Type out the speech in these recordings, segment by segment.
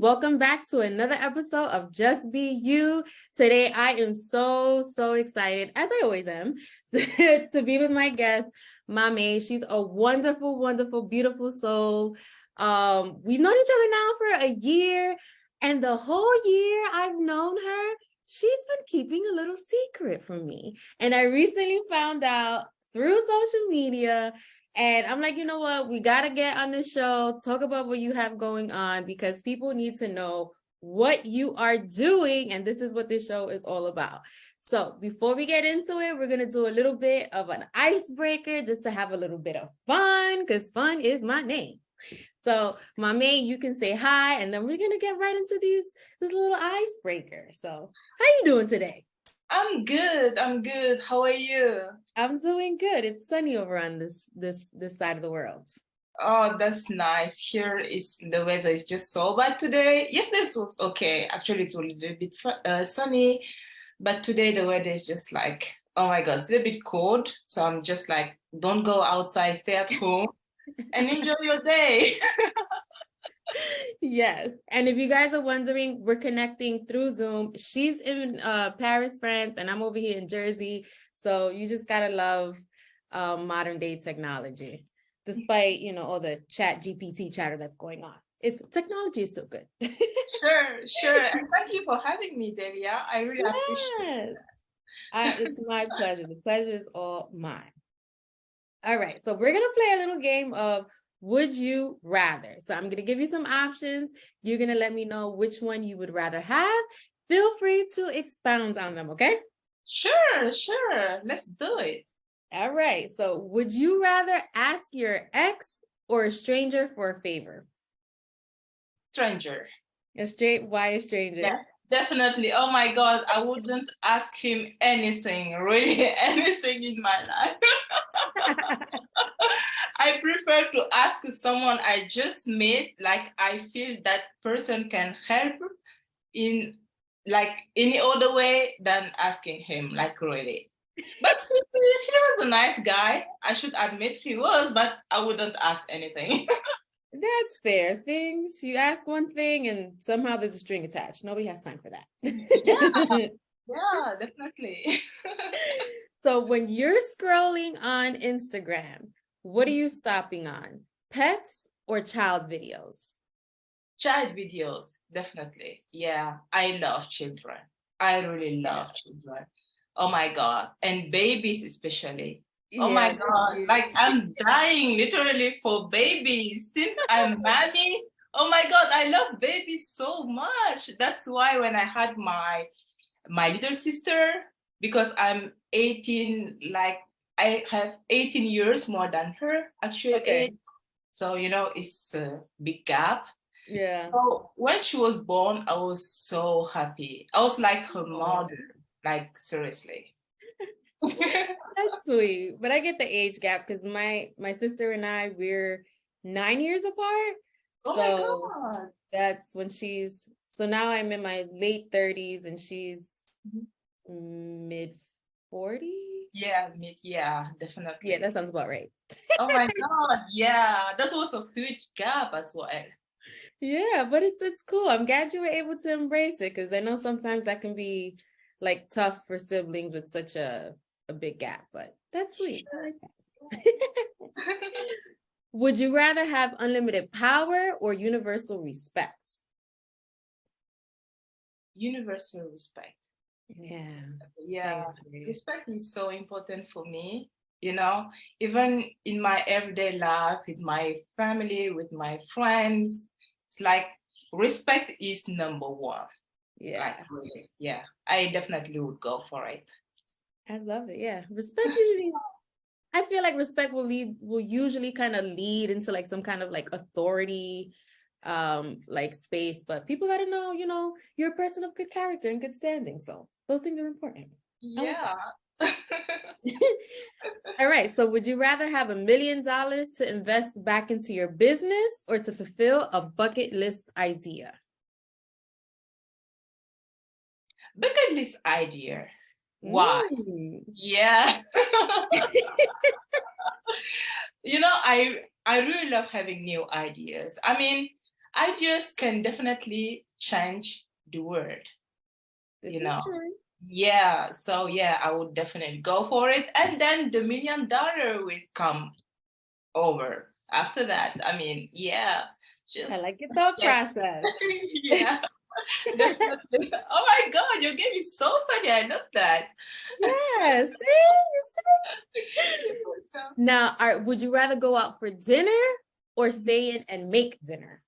Welcome back to another episode of Just Be You. Today, I am so excited, as I always am, to be with my guest, Mame. She's a wonderful, beautiful soul. We've known each other now for a year, and the whole year I've known her, she's been keeping a little secret from me. And I recently found out through social media. And I'm like, you know what? We got to get on this show, talk about what you have going on, because people need to know what you are doing. And this is what this show is all about. So before we get into it, we're going to do a little bit of an icebreaker just to have a little bit of fun, because fun is my name. So Mame, you can say hi, and then we're going to get right into this little icebreaker. So how you doing today? I'm good. How are you? I'm doing good. It's sunny over on this side of the world. Oh, that's nice. Here is the weather is just so bad today. Yesterday was okay. Actually, it's a little bit sunny, but today the weather is just like, oh my God, it's a little bit cold. So I'm just like, don't go outside, stay at home and enjoy your day. Yes. And if you guys are wondering, we're connecting through Zoom. She's in Paris, France, and I'm over here in Jersey. So you just gotta love modern day technology, despite, all the chat GPT chatter that's going on. Technology is still good. Sure. And thank you for having me, Delia. I really appreciate it. It's my pleasure. The pleasure is all mine. All right. So we're gonna play a little game of would you rather? So I'm going to give you some options. You're going to let me know which one you would rather have. Feel free to expound on them, okay? Sure. Let's do it. All right. So would you rather ask your ex or a stranger for a favor? Stranger. Why a stranger? Yeah, definitely. Oh my God, I wouldn't ask him anything, really anything in my life. I prefer to ask someone I just met, like I feel that person can help in like any other way than asking him, like really. But he was a nice guy. I should admit he was, but I wouldn't ask anything. That's fair. You ask one thing and somehow there's a string attached. Nobody has time for that. Yeah, definitely. So when you're scrolling on Instagram, what are you stopping on? Pets or child videos? Child videos, definitely. Yeah, I love children. I really love children. Oh my God. And babies especially. Oh my God. Like I'm dying literally for babies since I'm married. Oh my God, I love babies so much. That's why when I had my little sister, because I'm 18, like I have 18 years more than her actual age. So, it's a big gap. Yeah. So when she was born, I was so happy. I was like her mother, like seriously. That's sweet. But I get the age gap because my sister and I, we're 9 years apart. Oh my God. That's when so now I'm in my late 30s and she's mid 40s. Yeah, definitely. Yeah, that sounds about right. Oh my God, yeah, that was a huge gap as well. Yeah, but it's cool. I'm glad you were able to embrace it because I know sometimes that can be like tough for siblings with such a big gap, but that's sweet. I like that. Would you rather have unlimited power or universal respect? Universal respect. Yeah, respect is so important for me, even in my everyday life, with my family, with my friends. It's like respect is number one. Yeah. Like really, yeah, I definitely would go for it. I love it. Yeah. Respect usually, I feel like respect will usually kind of lead into like some kind of like authority like space, but people got to know, you're a person of good character and good standing. So those things are important. Yeah. All right. So would you rather have $1 million to invest back into your business or to fulfill a bucket list idea? Bucket list idea. Why? Yeah. I really love having new ideas. I mean, ideas can definitely change the world, This you is know. true. Yeah, so yeah, I would definitely go for it. And then the $1 million will come over after that. I mean, yeah, I just like your thought yeah, process. yeah, definitely. Oh my God, you gave me so funny. I love that. Yes. Now, would you rather go out for dinner or stay in and make dinner?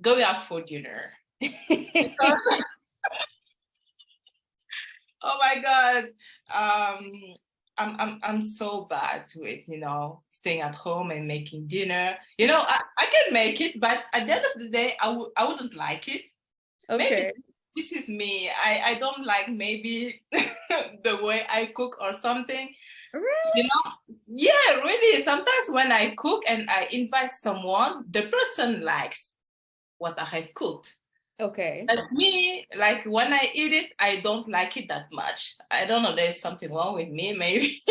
Go out for dinner. Because, oh my God, um, I'm so bad to it, staying at home and making dinner. I can make it, but at the end of the day, I wouldn't like it. Maybe Okay. this is me. I don't like maybe the way I cook or something. Really? Yeah, really. Sometimes when I cook and I invite someone, the person likes what I have cooked. Okay. But me, like when I eat it, I don't like it that much. I don't know, there's something wrong with me, maybe.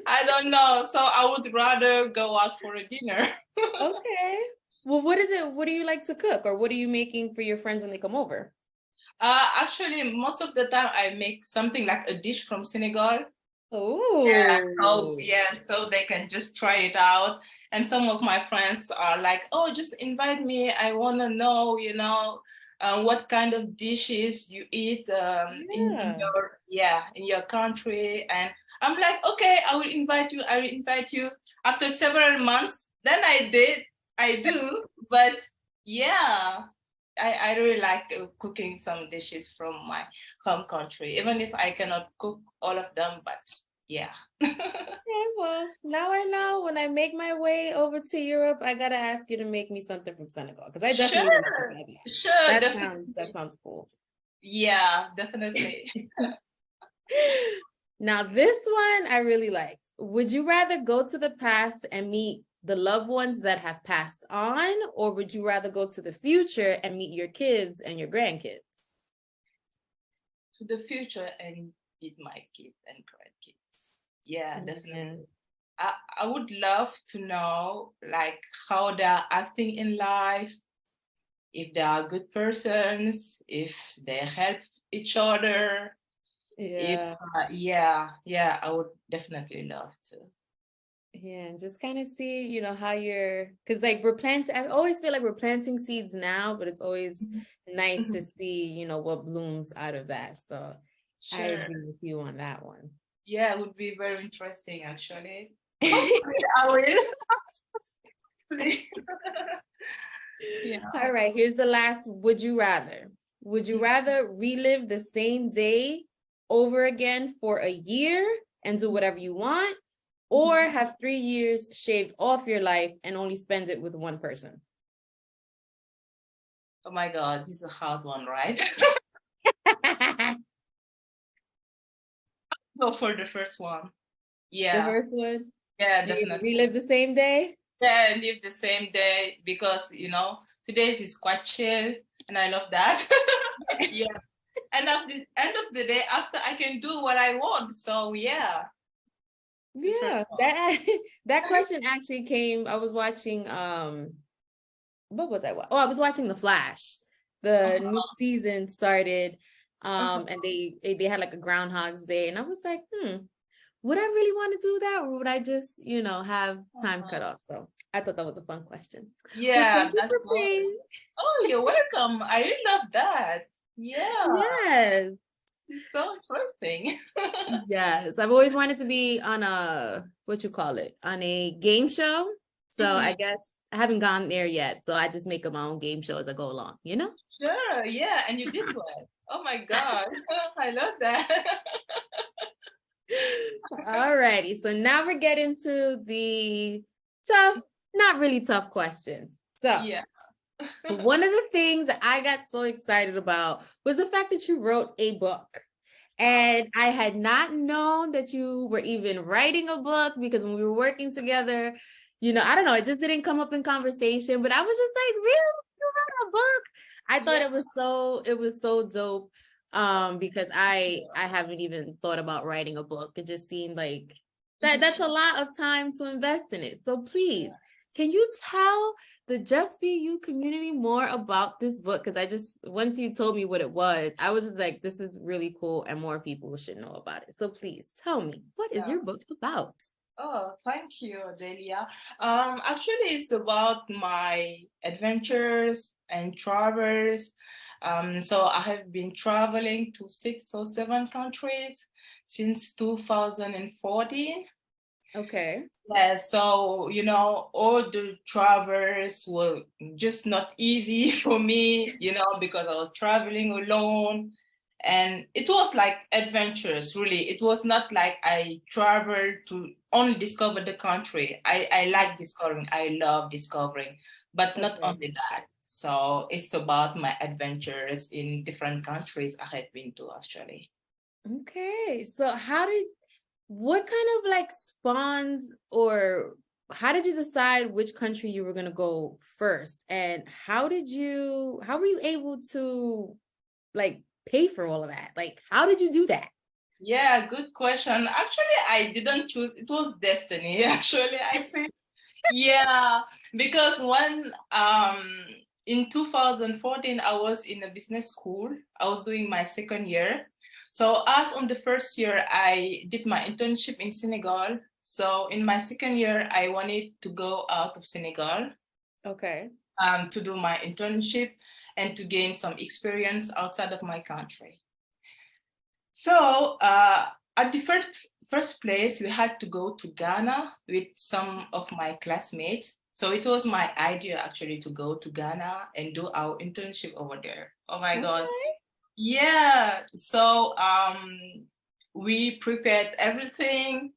I don't know. So I would rather go out for a dinner. Okay. Well, what is it? What do you like to cook, or what are you making for your friends when they come over? Actually, most of the time I make something like a dish from Senegal. Oh. So they can just try it out. And some of my friends are like, "Oh, just invite me. I want to know, what kind of dishes you eat Yeah. in your country." And I'm like, "Okay, I will invite you. I will invite you." After several months, then I do. But yeah, I really like cooking some dishes from my home country, even if I cannot cook all of them. But yeah. Okay, well, now I know when I make my way over to Europe, I gotta ask you to make me something from Senegal because I definitely want to try that. Sure, That sounds cool. yeah, definitely. Now, this one I really liked. Would you rather go to the past and meet the loved ones that have passed on, or would you rather go to the future and meet your kids and your grandkids? To the future and meet my kids and grandkids. Yeah, definitely. Yeah. I would love to know like how they're acting in life, if they are good persons, if they help each other. If Yeah. I would definitely love to. Yeah, and just kind of see, how because like I always feel like we're planting seeds now, but it's always nice to see, what blooms out of that. So I Sure. agree with you on that one. Yeah, it would be very interesting actually. Hopefully I will. Yeah. All right, here's the last. Would you rather? Would you rather relive the same day over again for a year and do whatever you want, or have 3 years shaved off your life and only spend it with one person? Oh my God, this is a hard one, right? Go for the first one. The Yeah, first one? yeah, You definitely. relive the same day? Yeah, live the same day because today's is quite chill and I love that. Yeah. And at the end of the day, after I can do what I want. So yeah, the Yeah, first one. that question actually came. I was watching what was I? Oh, I was watching The Flash. The new season started, and they had like a Groundhog's Day, and I was like, would I really want to do that, or would I just, have time cut off? So I thought that was a fun question. Well, Yeah, thank you that's for good. playing. Oh, you're welcome. I really love that. Yeah, Yes. it's so interesting. Yes. I've always wanted to be on on a game show. So I guess I haven't gone there yet. So I just make up my own game show as I go along, Sure, yeah, and you did well. Oh my God, I love that. All righty. So now we're getting to the tough, not really tough questions. So Yeah. one of the things that I got so excited about was the fact that you wrote a book. And I had not known that you were even writing a book because when we were working together, I don't know, it just didn't come up in conversation, but I was just like, really? You wrote a book? I thought it was so dope. Because I haven't even thought about writing a book. It just seemed like that's a lot of time to invest in it. So please, can you tell the Just Be You community more about this book? Because once you told me what it was, I was just like, this is really cool and more people should know about it. So please tell me, what is your book about? Oh, thank you, Delia. Actually, it's about my adventures and travels. So I have been traveling to 6 or 7 countries since 2014. Okay. Yeah, so all the travels were just not easy for me, because I was traveling alone. And it was like adventures, really. It was not like I traveled to only discover the country. I like discovering, I love discovering, but not only that. So it's about my adventures in different countries I had been to, actually. Okay. So what kind of like spawns, or how did you decide which country you were going to go first? And how were you able to like pay for all of that? Like, how did you do that? Yeah, good question. Actually, I didn't choose. It was destiny, actually, I think. Yeah, because when in 2014, I was in a business school. I was doing my second year. So as on the first year, I did my internship in Senegal. So in my second year, I wanted to go out of Senegal. Okay. To do my internship and to gain some experience outside of my country. So at the first place, we had to go to Ghana with some of my classmates. So it was my idea actually to go to Ghana and do our internship over there. Oh my God. Yeah. So we prepared everything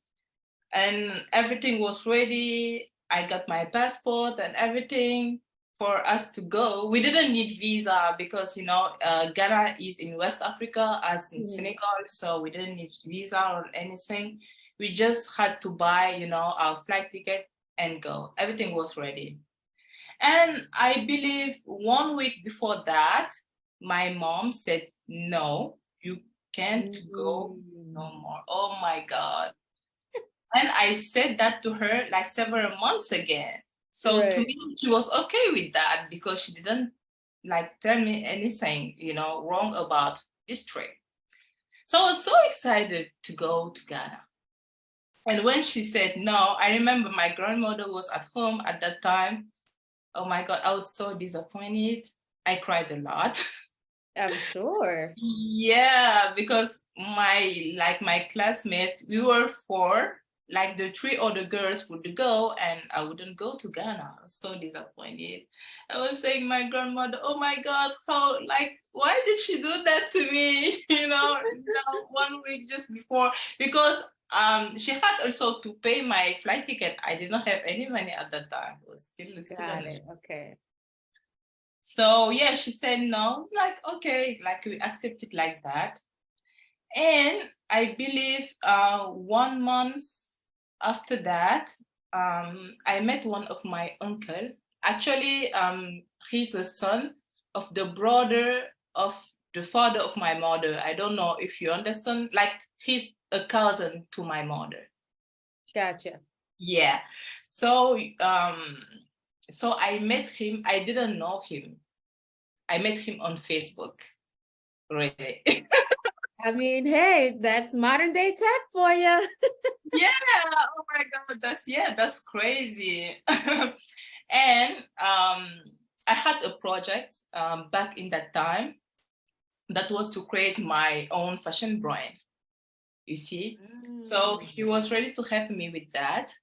and everything was ready. I got my passport and everything for us to go. We didn't need visa because Ghana is in West Africa as in Senegal, so we didn't need visa or anything. We just had to buy our flight ticket and go. Everything was ready. And I believe 1 week before that, my mom said, no, you can't go no more. Oh my God. And I said that to her like several months again. So to me, she was okay with that because she didn't like tell me anything, wrong about this trip. So I was so excited to go to Ghana. And when she said no, I remember my grandmother was at home at that time. Oh my God, I was so disappointed. I cried a lot. I'm sure. Yeah, because my classmates, we were 4, like the 3 other girls would go and I wouldn't go to Ghana. I was so disappointed. I was saying my grandmother, oh my God, why did she do that to me? 1 week just before, because she had also to pay my flight ticket. I did not have any money at that time. It was still a student. Okay. So yeah, she said no. It's like, okay, like we accept it like that. And I believe 1 month after that, I met one of my uncle. Actually, he's a son of the brother of the father of my mother. I don't know if you understand. Like he's a cousin to my mother. Gotcha. Yeah. So so I met him. I didn't know him. I met him on Facebook. Really. I mean, hey, that's modern day tech for you. Yeah. Oh my God. That's crazy. And I had a project back in that time that was to create my own fashion brand. You see? So he was ready to help me with that.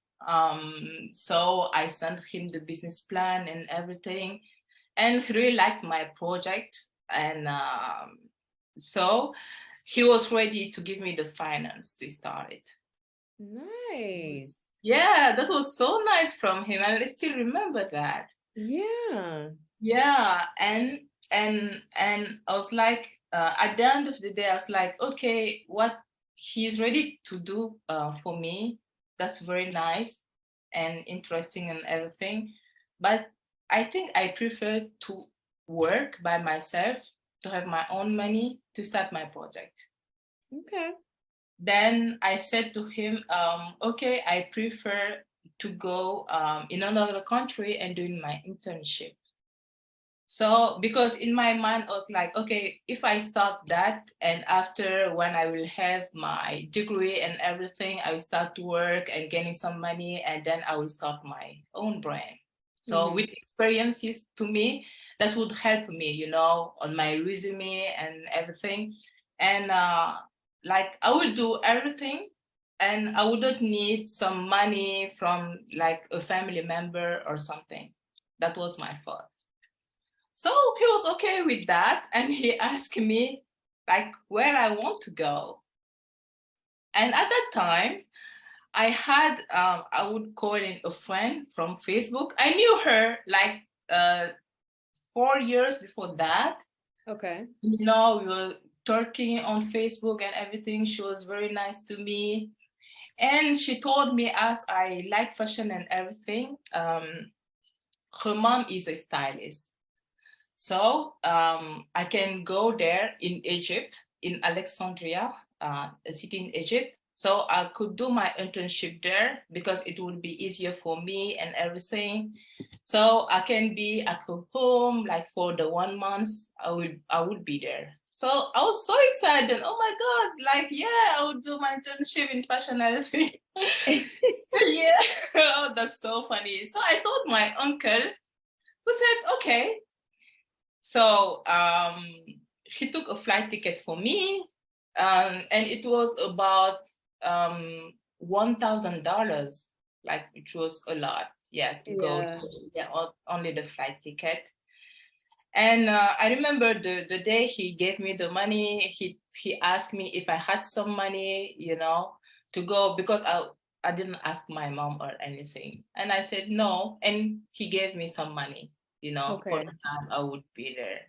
So I sent him the business plan and everything. And he really liked my project. And so he was ready to give me the finance to start it. Nice. Yeah, that was so nice from him. And I still remember that. Yeah. Yeah. And I was like, at the end of the day, I was like, okay, what he's ready to do for me, that's very nice and interesting and everything. But I think I prefer to work by myself, to have my own money to start my project. Okay. Then I said to him, okay, I prefer to go in another country and doing my internship. So because in my mind I was like, okay, if I start that, and after when I will have my degree and everything, I will start to work and getting some money, and then I will start my own brand. So with experiences, to me, that would help me, you know, on my resume and everything. And like I will do everything, and I wouldn't need some money from like a family member or something. That was my thought. So he was okay with that, and he asked me like where I want to go. And at that time, I had I would call in a friend from Facebook. I knew her like 4 years before that. Okay. You know, we were talking on Facebook and everything. She was very nice to me, and she told me, as I like fashion and everything, her mom is a stylist. So I can go there in Egypt, in Alexandria, a city in Egypt. So I could do my internship there because it would be easier for me and everything. So I can be at her home, like for the 1 month, I would be there. So I was so excited. Oh my God, like, yeah, I would do my internship in fashion and everything. Yeah, oh, that's so funny. So I told my uncle, who said, okay. So he took a flight ticket for me, and it was about $1,000, like, which was a lot, yeah, to go, yeah, only the flight ticket. And I remember the day he gave me the money, he asked me if I had some money, you know, to go, because I didn't ask my mom or anything. And I said no, and he gave me some money, you know, for the time I would be there.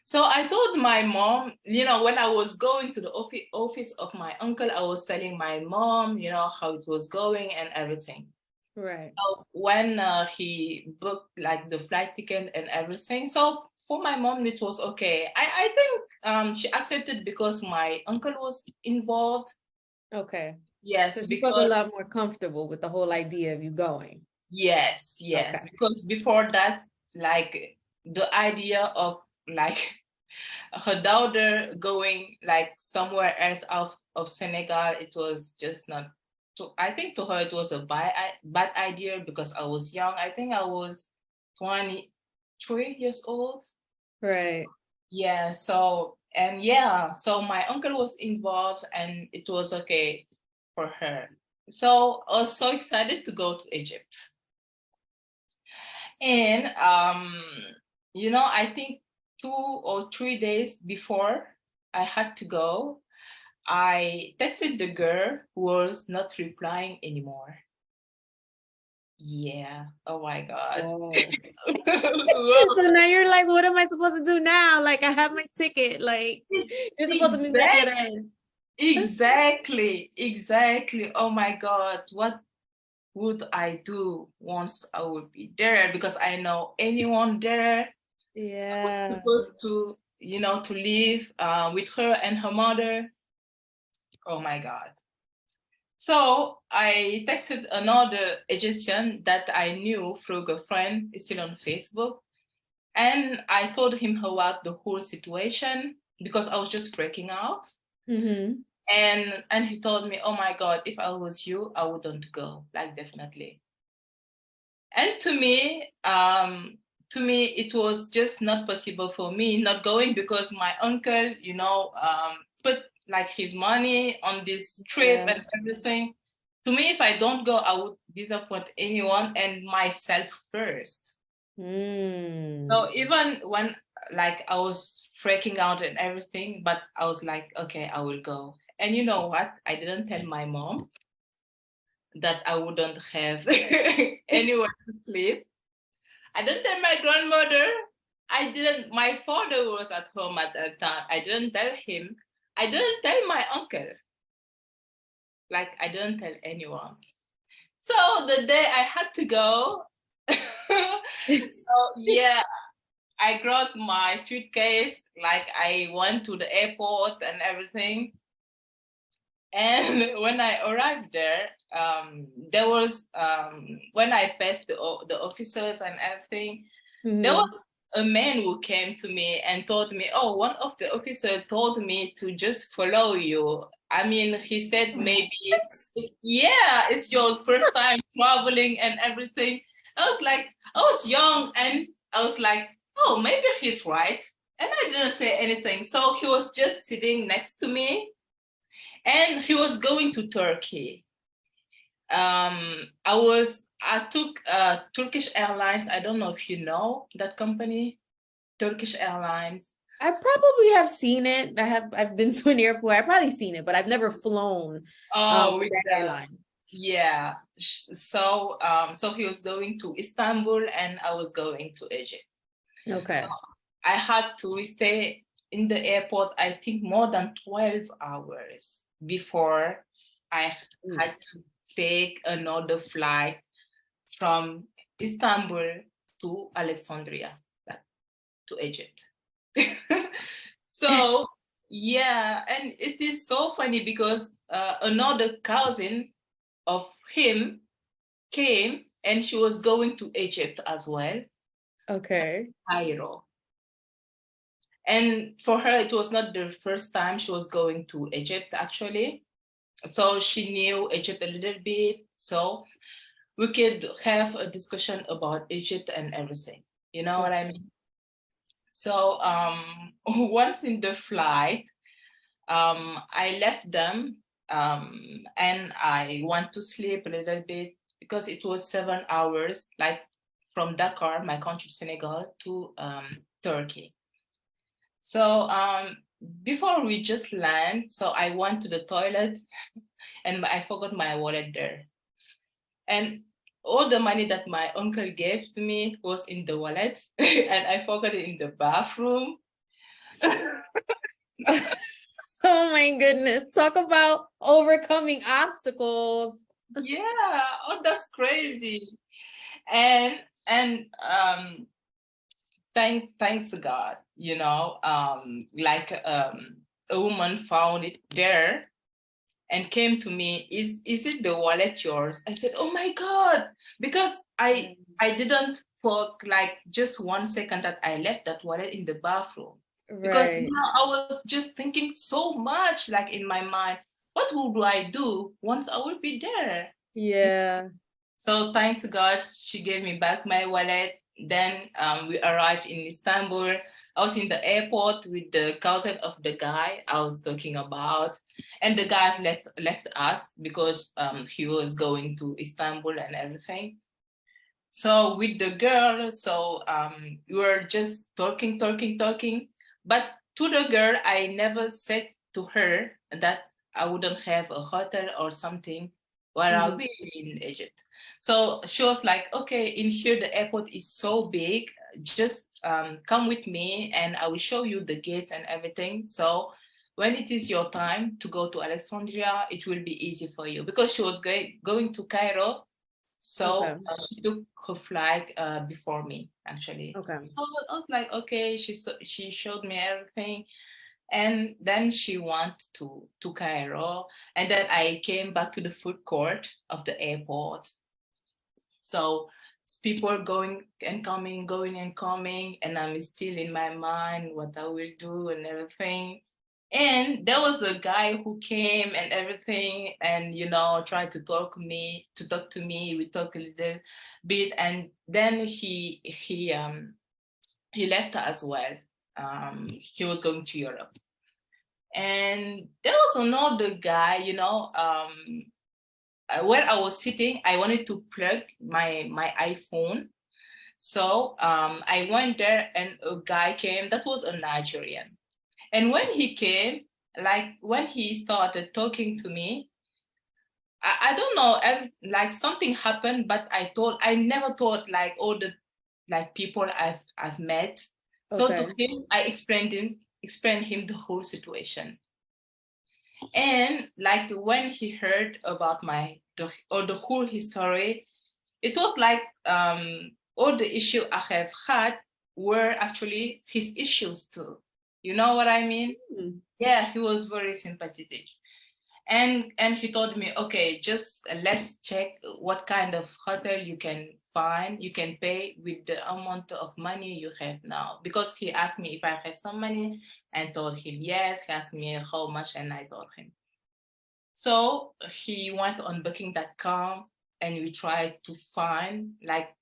So I told my mom, you know, when I was going to the office of my uncle, I was telling my mom, you know, how it was going and everything. Right. So when he booked like the flight ticket and everything, so for my mom, it was okay. I think she accepted because my uncle was involved. Okay. Yes, So she because felt a lot more comfortable with the whole idea of you going. yes, yes, Okay. because before that, like the idea of like her daughter going like somewhere else out of Senegal, it was just not. I think to her it was a bad idea because I was young. I think I was 23 years old. Right. Yeah. So and yeah, so my uncle was involved, and it was okay for her. So I was so excited to go to Egypt. And you know, I think 2 or 3 days before I had to go, I texted the girl who was not replying anymore. Yeah. Oh my God. Whoa. Whoa. So now you're like, what am I supposed to do now? Like, I have my ticket. Like, you're supposed to meet me at the other end. Exactly. Exactly. Oh my God. What would I do once I would be there? Because I know anyone there. I was Yeah. supposed to, you know, to live with her and her mother. Oh my God. So I texted another Egyptian that I knew through a friend, still on Facebook. And I told him about the whole situation because I was just freaking out. Mm-hmm. And he told me, oh my God, if I was you, I wouldn't go, like definitely. And to me, it was just not possible for me not going because my uncle, you know, put like his money on this trip and everything. To me, if I don't go, I would disappoint anyone and myself first. So even when like I was freaking out and everything, but I was like, okay, I will go. And you know what? I didn't tell my mom that I wouldn't have anywhere to sleep. I didn't tell my grandmother. I didn't. My father was at home at that time. I didn't tell him. I didn't tell my uncle. Like I didn't tell anyone. So the day I had to go, so yeah, I grabbed my suitcase. Like I went to the airport and everything. And when I arrived there, there was when I passed the officers and everything, there was a man who came to me and told me, "Oh, one of the officers told me to just follow you." I mean, he said maybe, yeah, it's your first time traveling and everything. I was young and I was like, oh, maybe he's right. And I didn't say anything. So he was just sitting next to me and he was going to Turkey. I took Turkish Airlines. I don't know if you know that company, Turkish Airlines. I probably have seen it. I've been to an airport. I've probably seen it, but I've never flown with that airline. Yeah. So so he was going to Istanbul and I was going to Egypt. Okay. So I had to stay in the airport, I think more than 12 hours before I had to take another flight from Istanbul to Alexandria, to Egypt. So yeah, and it is so funny because another cousin of him came and she was going to Egypt as well. Okay. Cairo. And for her, it was not the first time she was going to Egypt, actually. So she knew Egypt a little bit. So we could have a discussion about Egypt and everything. You know what I mean? So once in the flight, I left them and I went to sleep a little bit because it was 7 hours, like from Dakar, my country, Senegal, to Turkey. So before we just land, so I went to the toilet and I forgot my wallet there. And all the money that my uncle gave to me was in the wallet and I forgot it in the bathroom. Oh my goodness. Talk about overcoming obstacles. Yeah, oh, that's crazy. And thanks to God, you know, a woman found it there and came to me, is it the wallet yours? I said, oh my God, because I didn't for like just 1 second that I left that wallet in the bathroom. Because Right. I was just thinking so much, like in my mind, what would I do once I will be there? Yeah. So thanks to God, she gave me back my wallet. Then we arrived in Istanbul. I was in the airport with the cousin of the guy I was talking about. And the guy left us because he was going to Istanbul and everything. So with the girl, so we were just talking. But to the girl, I never said to her that I wouldn't have a hotel or something while I'll be in Egypt. So she was like, okay, in here the airport is so big, just come with me and I will show you the gates and everything. So when it is your time to go to Alexandria, it will be easy for you, because she was going to Cairo. So she took her flight before me, actually. Okay. So I was like, okay, she showed me everything. And then she went to Cairo. And then I came back to the food court of the airport. So people going and coming, going and coming, and I'm still in my mind what I will do and everything. And there was a guy who came and everything, and tried to talk to me. We talked a little bit, and then he left as well. He was going to Europe, and there was another guy, where I was sitting. I wanted to plug my iPhone. So I went there and a guy came that was a Nigerian. And when he came, like when he started talking to me, I don't know, like something happened, but I never thought like all the like people I've met. So to him, I explained him the whole situation. And like when he heard about the whole history, it was like all the issue I have had were actually his issues too. You know what I mean? Yeah, he was very sympathetic. And he told me, okay, just let's check what kind of hotel you can find, you can pay with the amount of money you have now. Because he asked me if I have some money, and told him yes. He asked me how much, and I told him. So he went on booking.com, and we tried to find like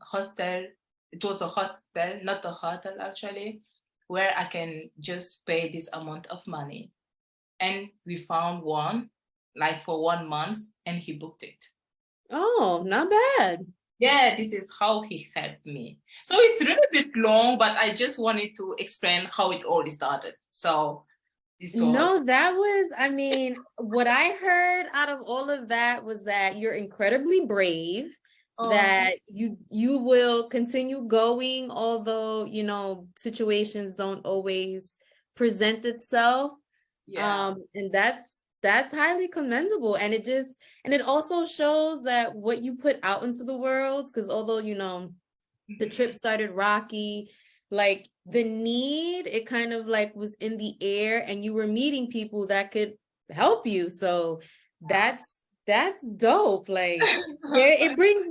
hostel. It was a hostel, not a hotel actually, where I can just pay this amount of money. And we found one, like for 1 month, and he booked it. Oh, not bad. Yeah, this is how he helped me. So it's a little bit long, but I just wanted to explain how it all started. So this was No, that was, I mean, what I heard out of all of that was that you're incredibly brave, that you will continue going, although, you know, situations don't always present itself. yeah. And that's highly commendable. And it also shows that what you put out into the world, because although, you know, the trip started rocky, like the need, it kind of like was in the air, and you were meeting people that could help you. So that's dope. Like it brings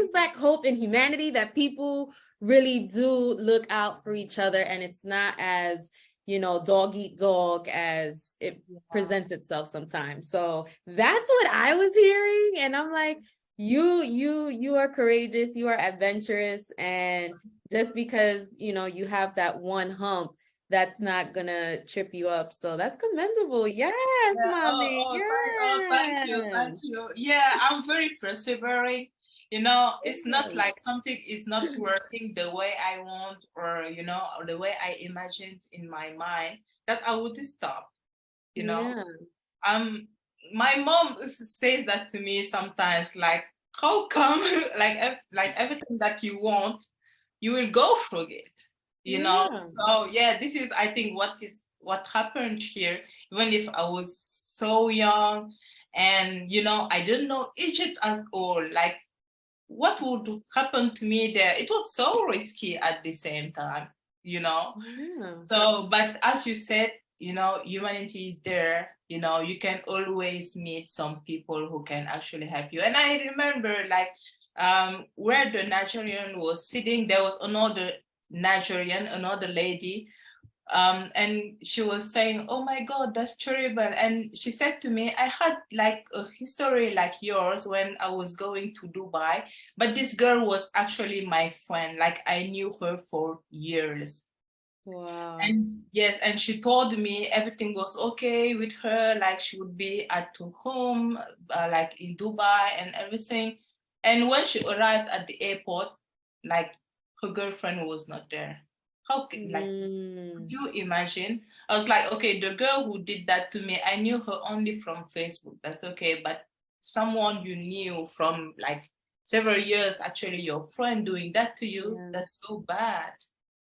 back hope and humanity, that people really do look out for each other, and it's not as, you know, dog eat dog as it presents itself sometimes. So that's what I was hearing, and I'm like, you are courageous, you are adventurous, and just because, you know, you have that one hump, that's not gonna trip you up. So that's commendable. Yes, Yeah. mommy. Thank you, Yes. thank you. Yeah, I'm very persevering. You know, it's not Yes. like something is not working the way I want, or or the way I imagined in my mind, that I would stop. You know, Yeah. um, my mom says that to me sometimes, like, how come, like everything that you want, you will go through it. You know, Yeah. so yeah, this is, I think, what happened here. Even if I was so young, and I didn't know Egypt at all, like what would happen to me there. It was so risky at the same time, you know. Yeah. So, but as you said, humanity is there. You can always meet some people who can actually help you. And I remember, like, where the Nigerian was sitting, there was another Nigerian, another lady, and she was saying, "Oh my God, that's terrible." And she said to me, "I had like a history like yours when I was going to Dubai, but this girl was actually my friend. Like I knew her for years." Wow. And yes, and she told me everything was okay with her, like she would be at home, like in Dubai and everything. And when she arrived at the airport, like her girlfriend was not there. Like, could you imagine? I was like, okay, the girl who did that to me, I knew her only from Facebook. That's okay, but someone you knew from like several years, actually your friend doing that to you, Yeah. that's so bad.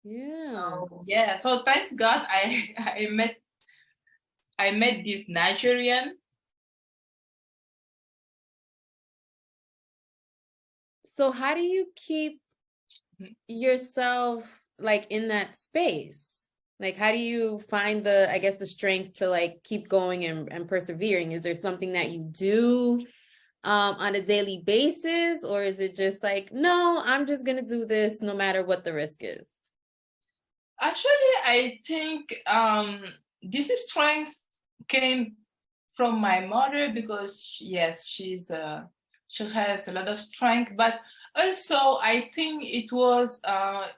Yeah. So yeah, so thanks God, I met this Nigerian. So how do you keep yourself like in that space? Like how do you find the, I guess, the strength to like keep going and persevering? Is there something that you do on a daily basis, or is it just like, no, I'm just gonna do this no matter what the risk is? Actually, I think this strength came from my mother, because yes, she has a lot of strength. But also, I think it was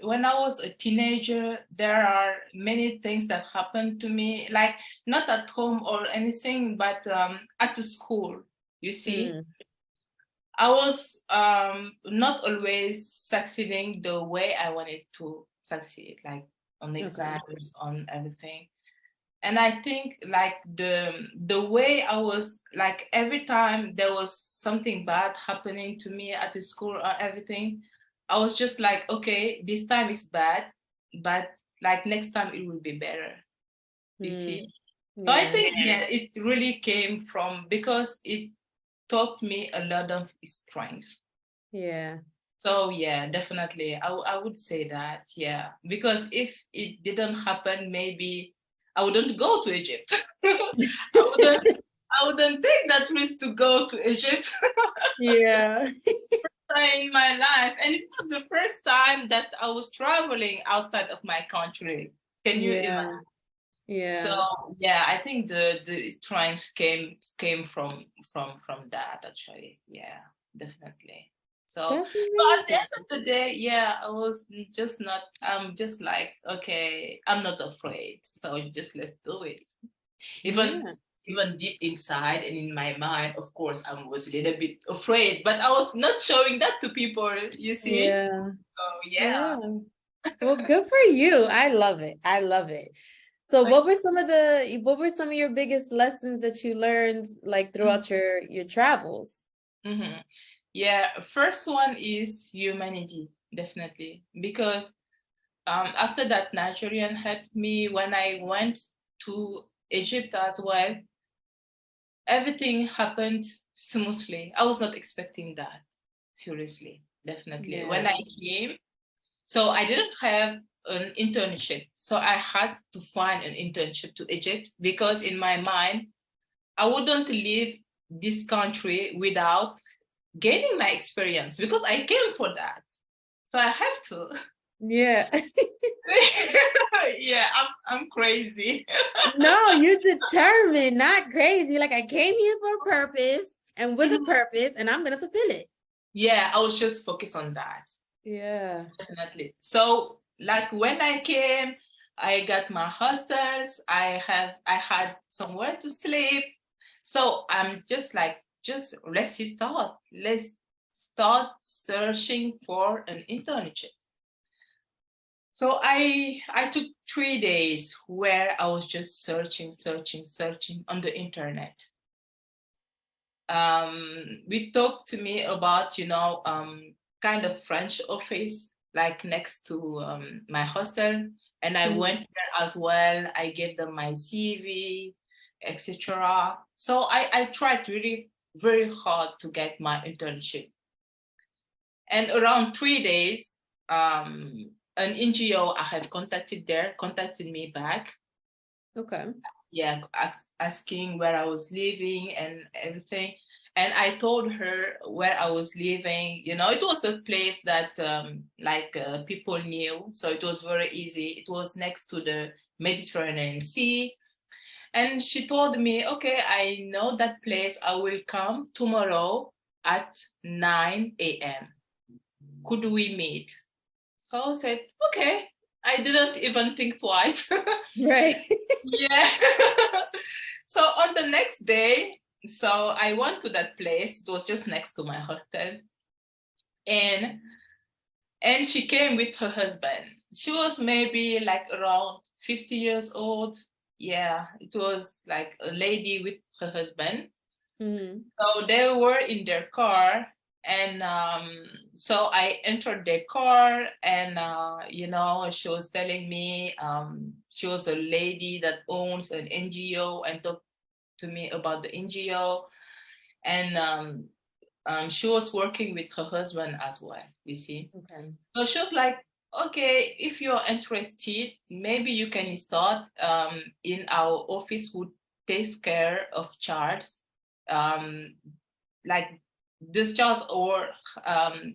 when I was a teenager. There are many things that happened to me, like not at home or anything, but at the school. You see, I was not always succeeding the way I wanted to succeed, like on Okay. exams, on everything. And I think like the way I was, like every time there was something bad happening to me at the school or everything, I was just like, okay, this time is bad, but like next time it will be better. You see? So I Yeah. think yeah, it really came from, because it taught me a lot of strength. Yeah. So yeah, definitely, I would say that, yeah, because if it didn't happen, maybe I wouldn't go to Egypt. I wouldn't take that risk to go to Egypt Yeah. in my life. And it was the first time that I was traveling outside of my country. Can you Yeah. imagine? So Yeah. yeah, I think the strength came from that actually. Yeah, definitely. So, That's but at the amazing. end of the day, yeah, I was just not. I'm just like, okay, I'm not afraid. So just let's do it. Even Yeah. even deep inside and in my mind, of course, I was a little bit afraid, but I was not showing that to people. You see? Yeah. So yeah. Yeah. Well, good for you. I love it. I love it. So what were some of your biggest lessons that you learned like throughout your travels? Mm-hmm. Yeah, first one is humanity, definitely. Because after that, Nigerian helped me when I went to Egypt as well. Everything happened smoothly. I was not expecting that, seriously, definitely. When Yeah. I came, so I didn't have an internship. So I had to find an internship to Egypt because in my mind, I wouldn't leave this country without gaining my experience because I came for that. So I have to. Yeah. Yeah, I'm crazy. No, you're determined, not crazy. Like I came here for a purpose and with a Mhm. purpose, and I'm gonna fulfill it. Yeah, I was just focused on that. Yeah. Definitely. So like when I came, I got my hostels, I had somewhere to sleep. So I'm just like, just let's start. Let's start searching for an internship. So I took 3 days where I was just searching on the internet. We talked to me about, kind of French office, like next to my hostel. And I Mhm. went there as well. I gave them my CV, etc. So I tried really very hard to get my internship. And around 3 days, an NGO I had contacted there contacted me back. Okay. Yeah, asking where I was living and everything. And I told her where I was living. It was a place that people knew, so it was very easy. It was next to the Mediterranean Sea. And she told me, okay, I know that place. I will come tomorrow at 9 a.m. Could we meet? So I said, okay. I didn't even think twice. Right. Yeah. So on the next day, so I went to that place. It was just next to my hostel. And she came with her husband. She was maybe like around 50 years old. Yeah, it was like a lady with her husband. Mhm. So they were in their car, and so I entered their car, and she was telling me she was a lady that owns an NGO and talked to me about the NGO, and she was working with her husband as well. You see, Okay. so she was like, okay, if you're interested, maybe you can start in our office who takes care of childs, um, like discharge or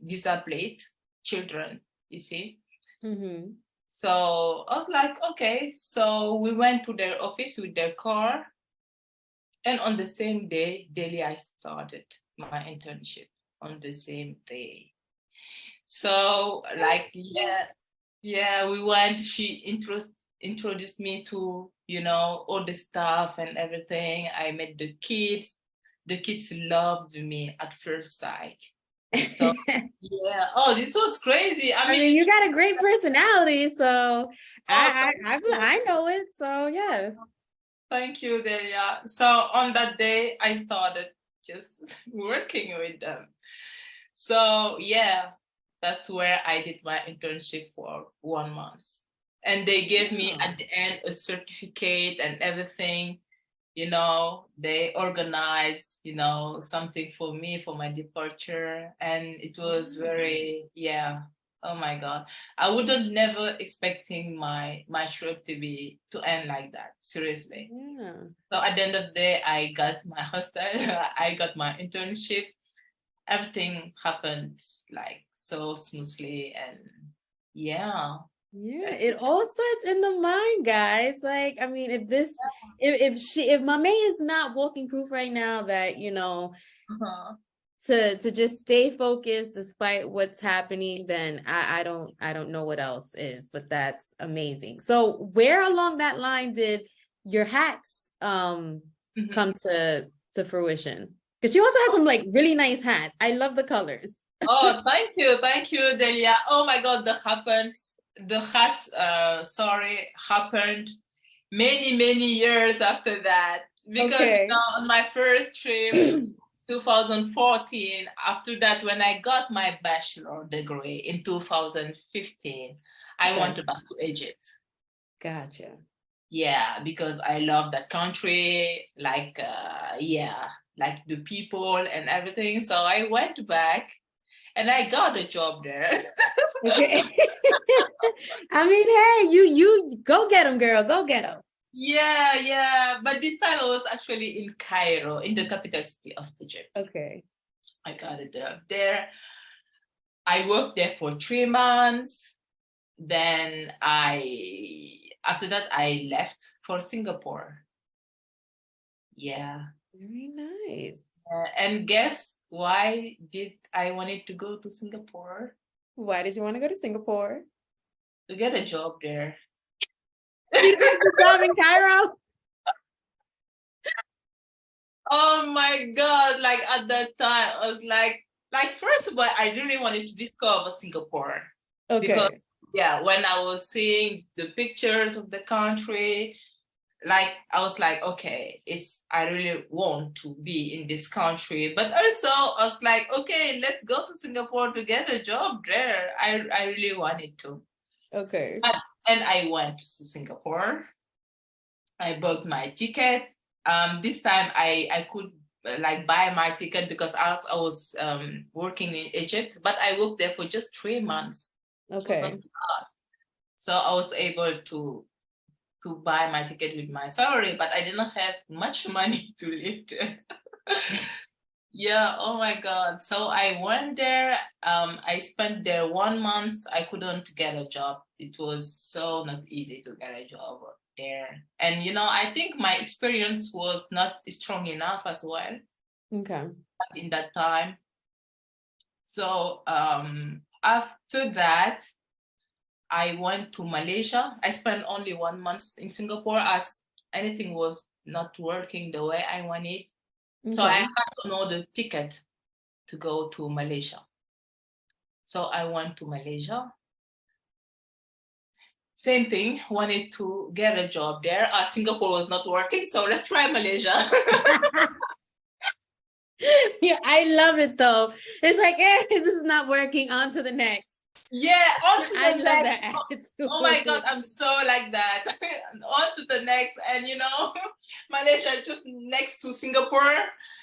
disabled children, you see. Mhm. So I was like, okay. So we went to their office with their car. And on the same day, daily, I started my internship on the same day. So like, yeah, we went. She introduced me to all the stuff and everything. I met the kids. The kids loved me at first sight. So yeah. Oh, this was crazy. I I mean, mean, you got a great personality, so oh, I know it. So yes. thank you, Delia. So on that day, I started just working with them. So yeah, that's where I did my internship for 1 month. And they gave me Wow. at the end a certificate and everything. They organized, something for me for my departure. And it was very, yeah, Oh my God. I wouldn't never expecting my trip to end like that. Seriously. Yeah. So at the end of the day, I got my hostel, I got my internship. Everything happened like so smoothly, and yeah. Yeah, it all starts in the mind, guys. Like, I mean, if Mame is not walking proof right now that, Uh-huh. to just stay focused despite what's happening, then I don't know what else is, but that's amazing. So where along that line did your hats come to fruition? Because she also had some like really nice hats. I love the colors. Oh, thank you, Delia. Oh my God, the hats, happened many years after that, because Okay. on my first trip, 2014, after that, when I got my bachelor degree in 2015, I Okay. went back to Egypt. Gotcha. Yeah, because I love that country, like the people and everything. So I went back and I got a job there. Okay. I mean, hey, you go get them, girl. Go get them. Yeah. But this time I was actually in Cairo, in the capital city of Egypt. Okay. I got a job there. I worked there for 3 months. Then after that, I left for Singapore. Yeah. Very nice. And guess why did I wanted to go to Singapore? Why did you want to go to Singapore? To get a job there. You didn't get the job in Cairo? Oh my God. Like at that time, I was first of all, I really wanted to discover Singapore. Because Okay. yeah, when I was seeing the pictures of the country, like I was like, okay, I really want to be in this country. But also I was like, okay, let's go to Singapore to get a job there. I really wanted to. Okay. And I went to Singapore. I bought my ticket. This time I could like buy my ticket because I was working in Egypt, but I worked there for just 3 months. It was not Okay. hard. So I was able to buy my ticket with my salary, but I didn't have much money to live there. Yeah, oh my God. So I went there. I spent there 1 month. I couldn't get a job. It was so not easy to get a job there. And I think my experience was not strong enough as well Okay. in that time. So after that, I went to Malaysia. I spent only 1 month in Singapore as anything was not working the way I wanted. So I Okay. had another ticket to go to Malaysia. So I went to Malaysia. Same thing, wanted to get a job there. Singapore was not working, so let's try Malaysia. Yeah, I love it though. It's like, this is not working. On to the next. Yeah, on to I the love next. that attitude. Oh my God, I'm so like that. On to the next. And Malaysia is just next to Singapore.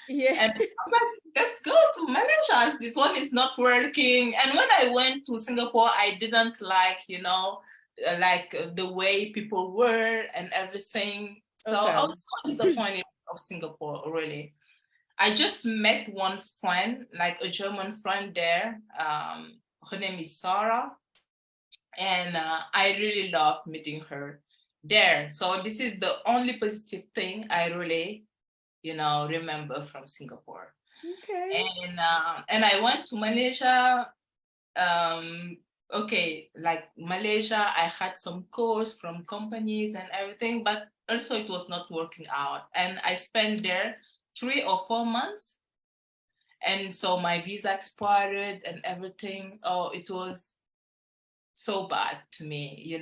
Yeah. And I'm like, let's go to Malaysia. This one is not working. And when I went to Singapore, I didn't like, the way people were and everything. So I Okay. was so disappointed of Singapore, really. I just met one friend, like a German friend there. Her name is Sarah. And I really loved meeting her there. So this is the only positive thing I really, remember from Singapore. Okay. And I went to Malaysia. Okay, like Malaysia, I had some calls from companies and everything, but also it was not working out. And I spent there 3 or 4 months. And so my visa expired and everything. Oh, it was so bad to me,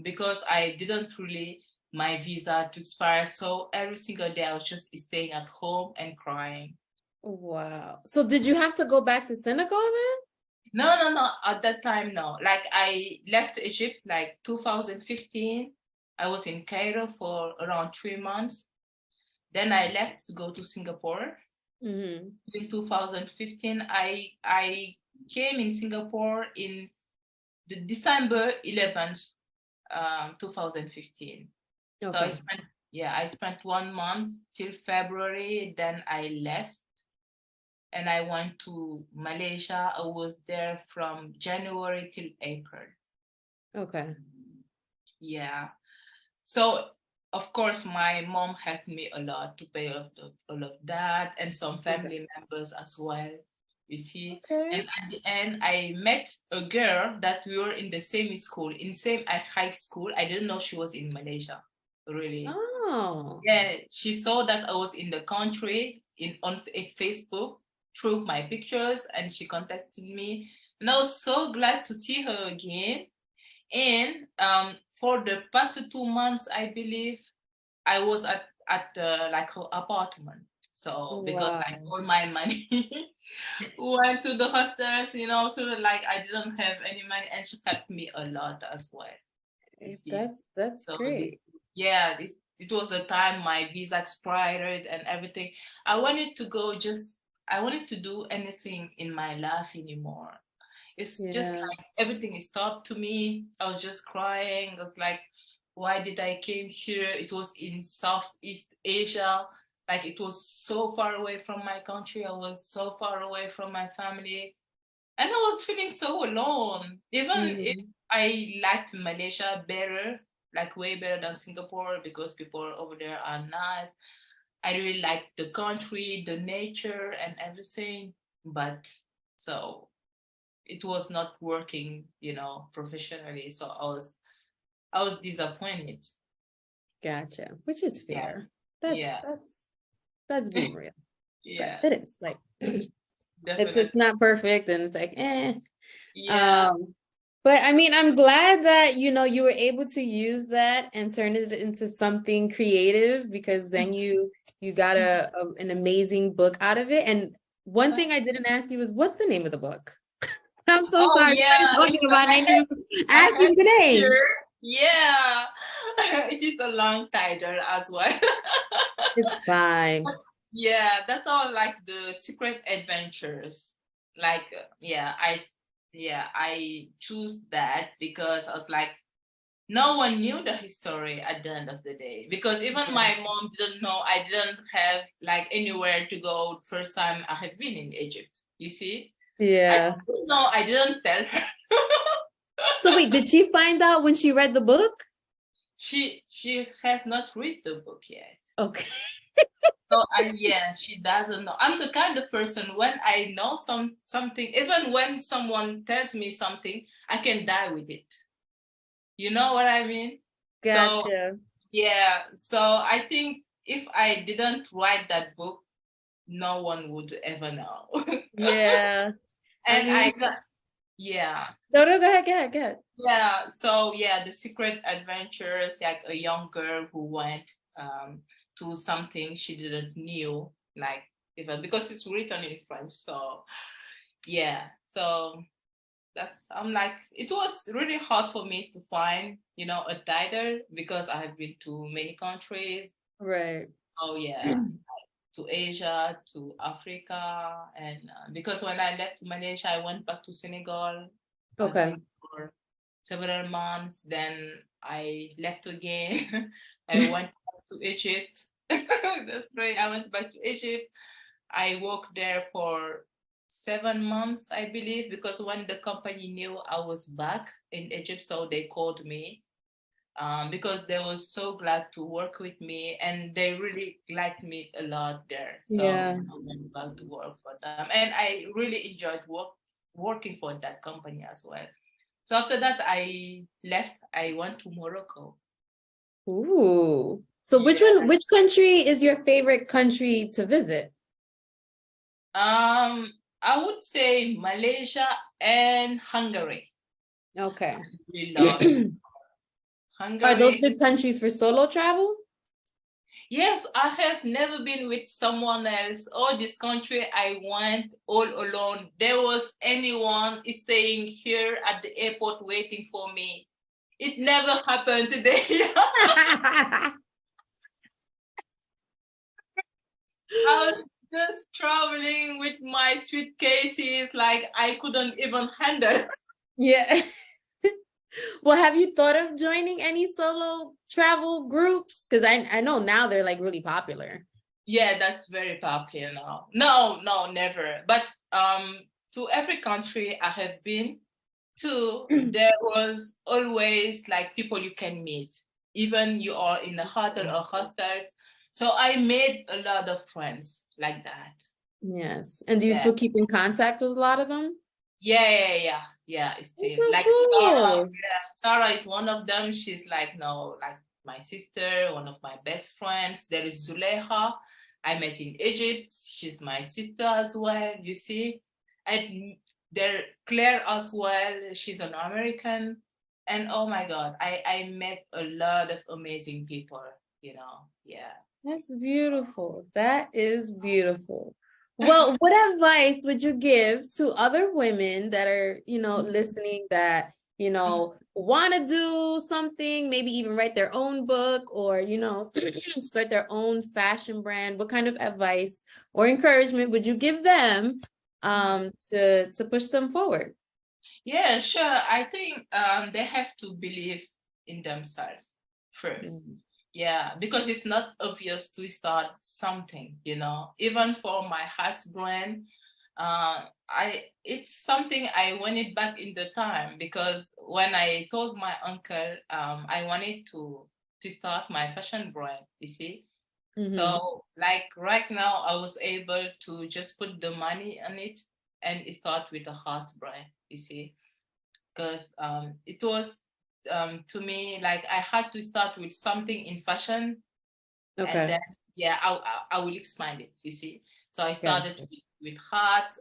because I didn't really my visa to expire. So every single day I was just staying at home and crying. Wow. So did you have to go back to Senegal then? No. At that time, no. Like I left Egypt like 2015. I was in Cairo for around 3 months. Then I left to go to Singapore. Mm-hmm. In 2015, I came in Singapore in the December 11th, 2015. So Okay. I spent 1 month till February. Then I left and I went to Malaysia. I was there from January till April. Okay. Yeah. So of course my mom helped me a lot to pay all of that, and some family members as well. You see, and Okay. at the end, I met a girl that we were in the same school, in same high school. I didn't know she was in Malaysia, really. Oh. Yeah, she saw that I was in the country on Facebook through my pictures, and she contacted me, and I was so glad to see her again. And for the past 2 months, I believe I was at like her apartment. So because like Wow. all my money went to the hostels, to the, like I didn't have any money, and she helped me a lot as well. You see, That's so great. it was the time my visa expired and everything. I wanted to do anything in my life anymore. It's just Yeah. like everything is stopped to me. I was just crying. I was like, why did I came here? It was in Southeast Asia. Like it was so far away from my country. I was so far away from my family. And I was feeling so alone. Even if Mhm. I liked Malaysia better, like way better than Singapore, because people over there are nice. I really like the country, the nature and everything. But so it was not working, professionally. So I was disappointed. Gotcha. Which is Yeah. fair. That's Yeah. that's that's being real. But Yeah. it is like it's Definitely. not perfect and it's like Yeah. um but I mean I'm glad that you were able to use that and turn it into something creative, because then you got an amazing book out of it. And one thing I didn't ask you was, what's the name of the book? I'm so Oh sorry. We started yeah. talking about it and I didn't even I ask had you the name. here. Yeah. It is a long title as well. It's fine. Yeah, that's all like the secret adventures. Like I choose that because I was like, no one knew the history at the end of the day, because even Yeah. my mom didn't know. I didn't have like anywhere to go. First time I had been in Egypt, you see. I Yeah. didn't know. I didn't tell her. So wait, did she find out when she read the book? She has not read the book yet. Okay. So she doesn't know. I'm the kind of person, when I know something, even when someone tells me something, I can die with it. You know what I mean? So Gotcha. so I think if I didn't write that book, no one would ever know. Yeah. I And mean, yeah. no, go ahead, go ahead, go ahead. Yeah, so the secret adventures, like a young girl who went to something she didn't knew, like even because it's written in French. So so I'm like, it was really hard for me to find, a title, because I have been to many countries. Right. Oh yeah, to Asia, to Africa, and because when I left Malaysia, I went back to Senegal. I've Okay. been for several months. Then I left again. I went back to Egypt. That's right. I went back to Egypt. I worked there for 7 months, I believe, because when the company knew I was back in Egypt, so they called me, because they were so glad to work with me, and they really liked me a lot there. So Yeah. I went back to work for them, and I really enjoyed working for that company as well. So after that, I left. I went to Morocco. Ooh. So Yeah. which country is your favorite country to visit? I would say Malaysia and Hungary. Okay. We love Are those Hungary. good countries for solo travel? Yes, I have never been with someone else. Oh, this country I went all alone. There was anyone staying here at the airport waiting for me. It never happened today. I was just traveling with my suitcases, like I couldn't even handle. Yeah. Well, have you thought of joining any solo travel groups? Because I know now they're like really popular. Yeah, that's very popular now. No, no, never. But to every country I have been to, there was always like people you can meet, even you are in a hotel or hostels. So I made a lot of friends like that. Yes. And do you Yeah. still keep in contact with a lot of them? Yeah. It's That's still so like Sarah. cool. Yeah, Sarah is one of them. She's like, no, like my sister, one of my best friends. There is Zuleha. I met in Egypt. She's my sister as well, you see. And there Claire as well. She's an American. And oh my God, I met a lot of amazing people, you know. Yeah. That's beautiful. That is beautiful. Well, what advice would you give to other women that are, listening that, want to do something, maybe even write their own book or, start their own fashion brand? What kind of advice or encouragement would you give them to push them forward? Yeah, sure. I think they have to believe in themselves first. Mm. Yeah, because it's not obvious to start something, you know. Even for my husband, it's something I wanted back in the time because when I told my uncle I wanted to start my fashion brand, you see. Mm-hmm. So like right now I was able to just put the money on it and start with a house brand, you see, because it was to me like I had to start with something in fashion and Okay. then yeah I will expand it, you see. So I Yeah. started with hats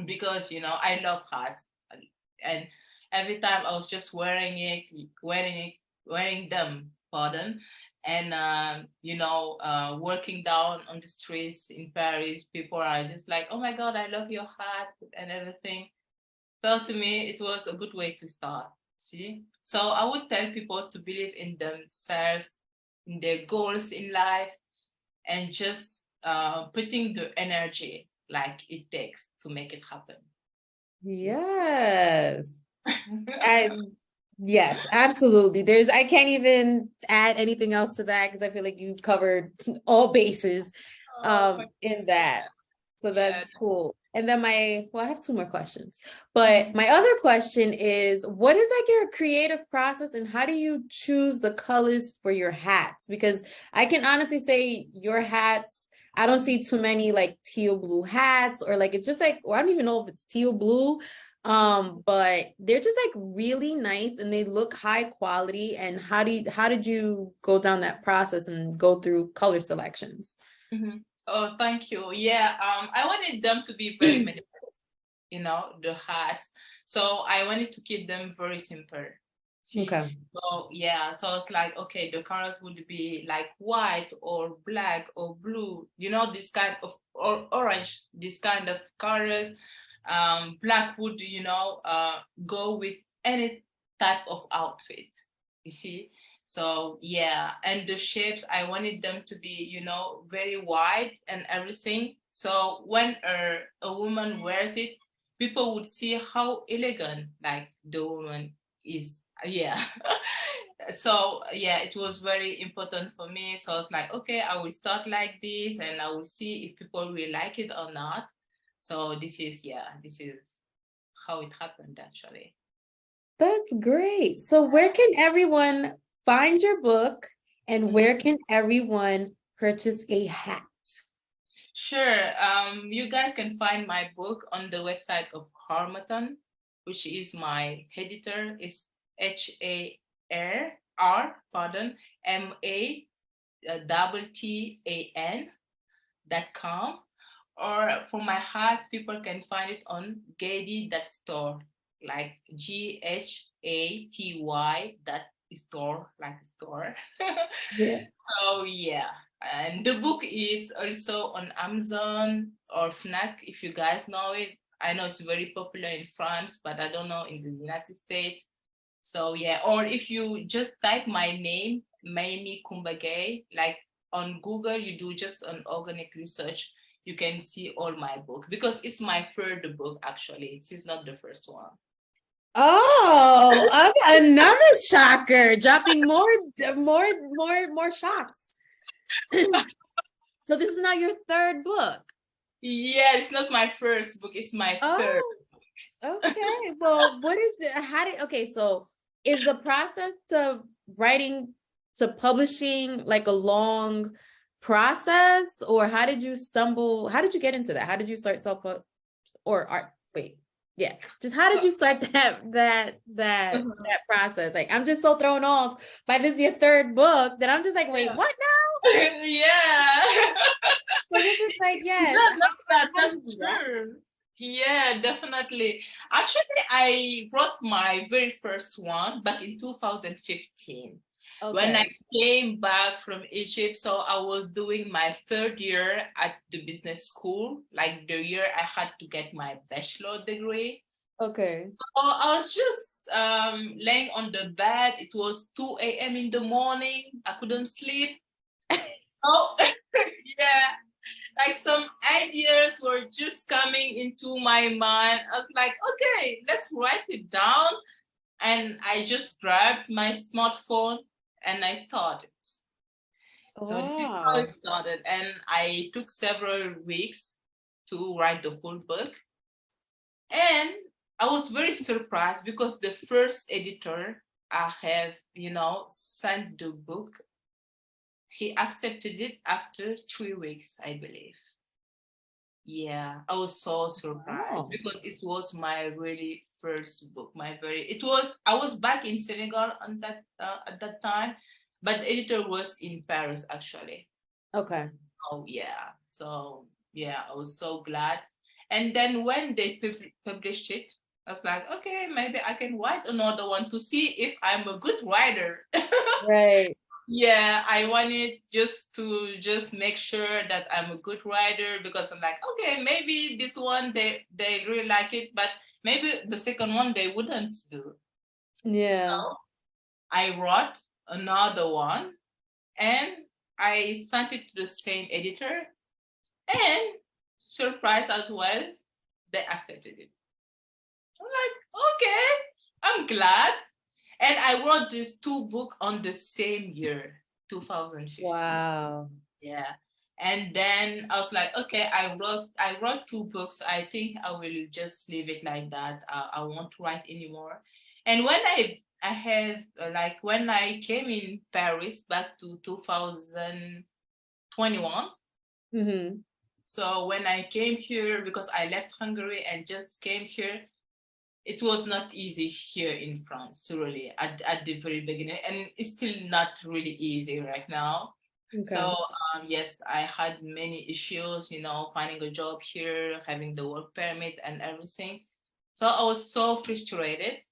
because you know I love hats and every time I was just wearing them, pardon, and working down on the streets in Paris, people are just like, oh my God, I love your hat and everything. So to me, it was a good way to start. See? So I would tell people to believe in themselves, in their goals in life, and just putting the energy like it takes to make it happen. See? Yes. And yes, absolutely. I can't even add anything else to that because I feel like you covered all bases Oh, in that. So yeah. that's cool. And then I have two more questions. But my other question is, what is like your creative process and how do you choose the colors for your hats? Because I can honestly say your hats, I don't see too many like teal blue hats or like it's just like, or I don't even know if it's teal blue. But they're just like really nice and they look high quality. And how did you go down that process and go through color selections? Mhm. Oh, thank you. Yeah, I wanted them to be very minimalist, you know, the hats. So I wanted to keep them very simple. See, Okay. so yeah, so it's like, okay, the colors would be like white or black or blue, you know, this kind of, or orange, this kind of colors. Black would, go with any type of outfit, you see. So yeah, and the shapes I wanted them to be, very wide and everything. So when a woman wears it, people would see how elegant like the woman is. Yeah. So yeah, it was very important for me. So I was like, okay, I will start like this and I will see if people will like it or not. So this is how it happened actually. That's great. So where can everyone find your book and Mhm. where can everyone purchase a hat? Sure. You guys can find my book on the website of Harmattan, which is my editor. It's HARR, MATTAN.com. Or for my hats, people can find it on Gady.store, like GHATY.store, like store. Yeah. So yeah, and the book is also on Amazon or Fnac if you guys know it. I know it's very popular in France, but I don't know in the United States. So yeah, or if you just type my name, Mame Coumba Gaye, like on Google, you do just an organic research, you can see all my book because it's my third book actually. It is not the first one. Oh, okay, another shocker, dropping more shocks. So this is now your third book. Yeah, it's not my first book, it's my third. Oh, okay. Well, what is it? Okay, so is the process to writing to publishing like a long process, or how did you get into that? How did you start self or art? Wait, yeah, just how did you start that process? Like, I'm just so thrown off by this your third book that I'm just like, wait, what now? Yeah. So this is like, yes, No, not that. how did you That's do that? true. Yeah, definitely. Actually, I wrote my very first one back in 2015 when I Okay. came back from Egypt. So I was doing my third year at the business school, like the year I had to get my bachelor degree. Okay. So I was just laying on the bed. It was 2 a.m. in the morning. I couldn't sleep. Oh, yeah, like some ideas were just coming into my mind. I was like, okay, let's write it down. And I just grabbed my smartphone and I started. So this is how Wow. it started. And I took several weeks to write the whole book. And I was very surprised because the first editor I have, sent the book, he accepted it after 3 weeks, I believe. Yeah, I was so surprised Wow. because it was my really first book. I was back in Senegal at that time, but the editor was in Paris actually. Okay. Oh yeah, so yeah, I was so glad. And then when they published it, I was like, okay, maybe I can write another one to see if I'm a good writer. Right. Yeah, I wanted just to just make sure that I'm a good writer because I'm like, okay, maybe this one they really like it, but maybe the second one they wouldn't do. So Yeah. I wrote another one and I sent it to the same editor and surprise as well, they accepted it. I'm like, okay, I'm glad. And I wrote these two books on the same year, 2015. Wow. Yeah. And then I was like, okay, I wrote two books. I think I will just leave it like that. I won't write anymore. And when I have like when I came in Paris back to 2021. Mm-hmm. So when I came here because I left Hungary and just came here, it was not easy here in France, really, at the very beginning, and it's still not really easy right now. Okay. So yes, I had many issues, finding a job here, having the work permit and everything. So I was so frustrated.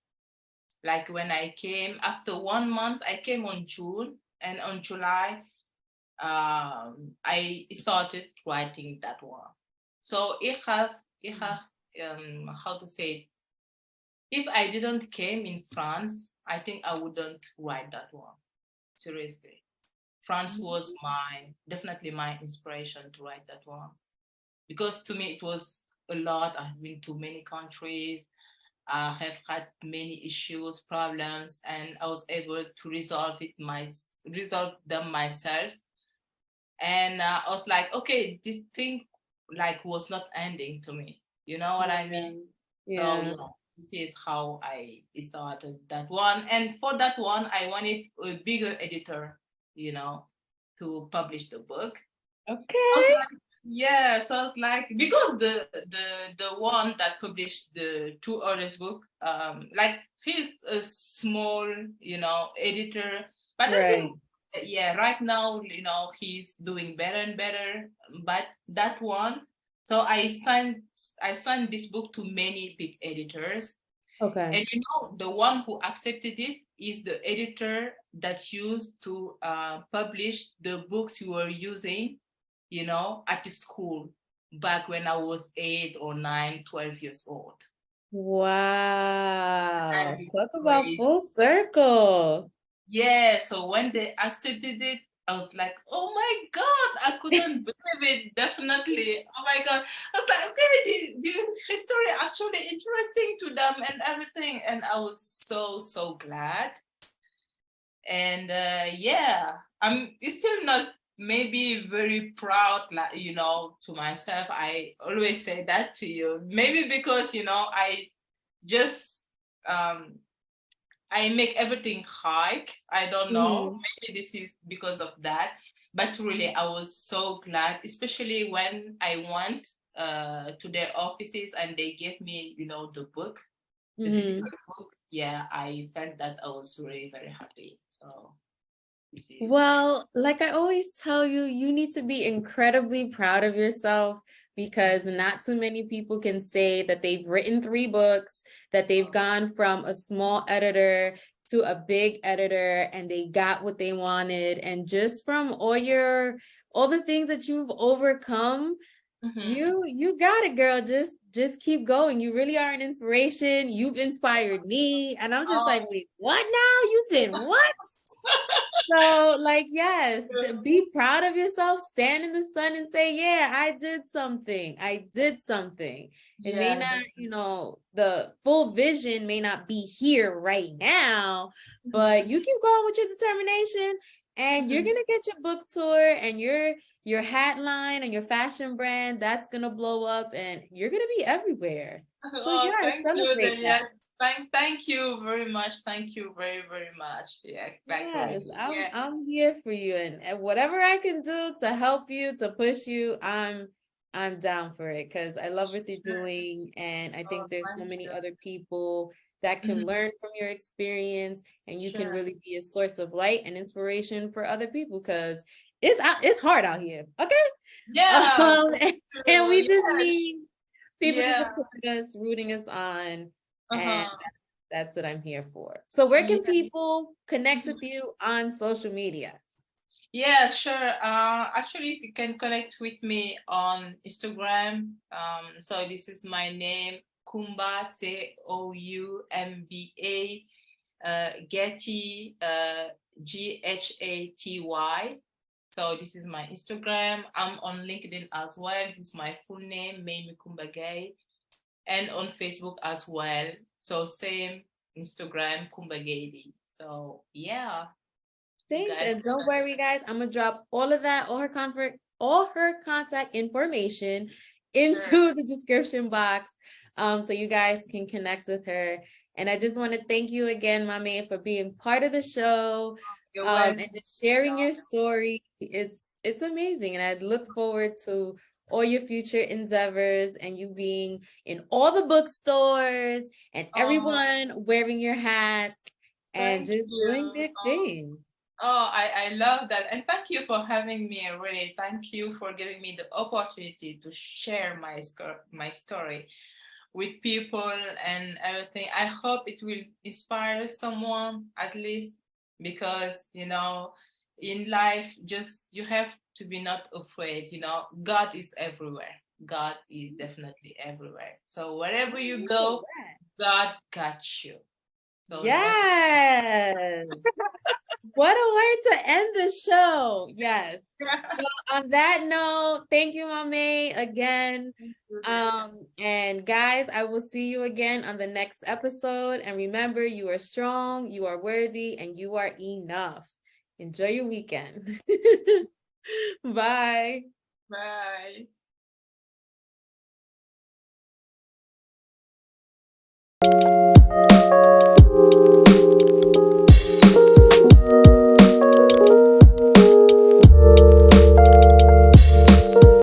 Like when I came after 1 month, I came on June, and on July, I started writing that one. So it have how to say it, if I didn't came in France, I think I wouldn't write that one. Seriously. France was definitely my inspiration to write that one. Because to me it was a lot. I've been to many countries. I have had many issues, problems, and I was able to resolve them myself. And I was like, okay, this thing like was not ending to me. You know what I Yeah. mean? So Yeah. yeah, this is how I started that one. And for that one, I wanted a bigger editor, to publish the book. I was Okay. like, yeah, so I was like, because the one that published the two others book, like he's a small, editor, but I Right. think yeah, right now, he's doing better and better. But that one, so I signed this book to many big editors, Okay. and the one who accepted it is the editor that used to publish the books you were using, at the school back when I was 8 or 9, 12 years old. That Wow. is Talk about crazy. full circle. Yeah, so when they accepted it, I was like, oh my God, I couldn't believe it. Definitely. Oh my God. I was like, okay, the story actually interesting to them and everything. And I was so, so glad. And yeah, I'm still not maybe very proud, like, to myself. I always say that to you. Maybe because, I just, um, I make everything hike. I don't know. Maybe this is because of that. But really, I was so glad, especially when I went to their offices and they gave me, the book, the physical book. Yeah, I felt that I was really very happy. So this is. Well, like I always tell you, you need to be incredibly proud of yourself because not too many people can say that they've written 3 books, that they've gone from a small editor to a big editor and they got what they wanted. And just from all the things that you've overcome, you got it, girl. Just keep going. You really are an inspiration. You've inspired me. And I'm just like, wait, what now? You did what? So, like, yes, be proud of yourself, stand in the sun and say, yeah, I did something. I did something. It may not, the full vision may not be here right now, but you keep going with your determination and you're going to get your book tour and your hat line and your fashion brand, that's going to blow up and you're going to be everywhere. So, yeah, Thank you. celebrate that. Thank you very much. Thank you very, very much. Yeah, like Yes, really. I'm here for you, and whatever I can do to help you, to push you, I'm down for it because I love what you're doing, and I think there's so Thank many you. other people that can learn from your experience, and you can Sure. really be a source of light and inspiration for other people because it's hard out here, okay? Yeah, And, that's and true. we just need people to Yeah. support us, rooting us on, and Uh-huh. that's what I'm here for. So where Yeah. can people connect with you on social media? Yeah, sure. Actually, you can connect with me on Instagram. So this is my name, Coumba, Coumba, Getty, Ghaty. So this is my Instagram. I'm on LinkedIn as well. This is my full name, Mame Coumba Gaye, and on Facebook as well. So same Instagram, Coumba Gaye. So yeah, you Thanks, guys. and don't worry, guys. I'm gonna drop all of that, all her contact information Sure. into the description box, so you guys can connect with her. And I just want to thank you again, Mame, for being part of the show, You're welcome. and just sharing your story. It's amazing, and I look forward to all your future endeavors and you being in all the bookstores and everyone wearing your hats and Thank just doing you. big things. I love that. And thank you for having me. Really, thank you for giving me the opportunity to share my story with people and everything. I hope it will inspire someone at least because, in life, just you have to be not afraid. God is everywhere. God is definitely everywhere. So wherever you go, God got you. So Yes. What a way to end the show. Yes. Well, on that note, thank you, Mame, again. And guys, I will see you again on the next episode. And remember, you are strong, you are worthy, and you are enough. Enjoy your weekend. Bye. Bye.